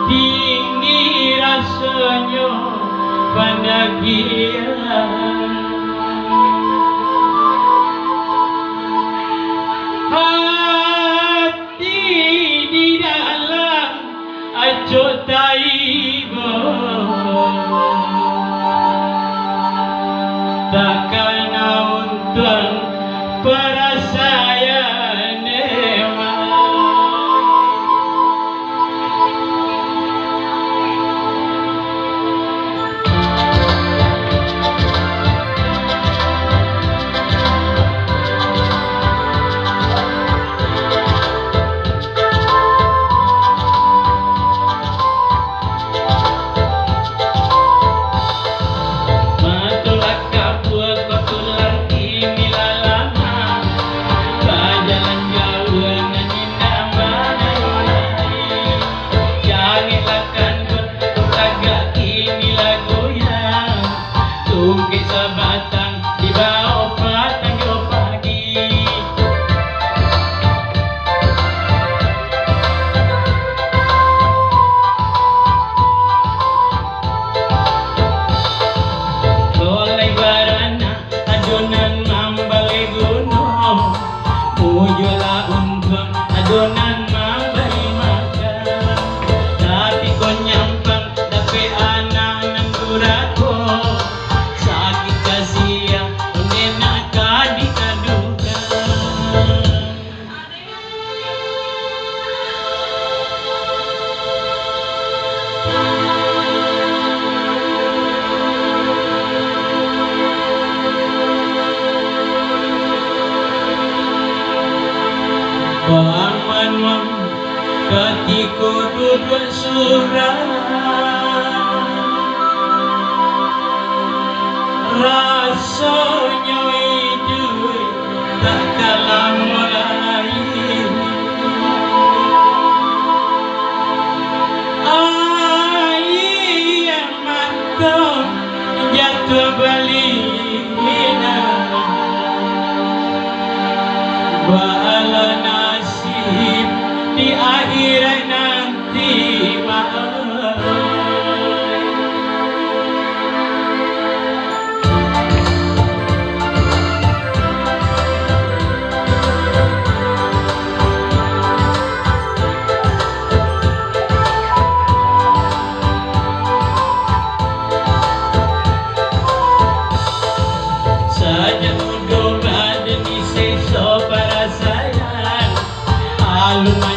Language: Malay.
tinggi rasanya pendakian, hati di dalam ajo taiba, takkan untung perasaan batang di bawah patang yo pagi, tolai barana adonan mambale gunung, mujola untung adonan mambale makan, tapi kau nyampang tapi anak nangurako. Paman ketika duduk surah rasanya hidup tak kalah mulai, air mata jatuh belina, bala nasib di akhirat nanti saja udah ada di sisa perasaan alun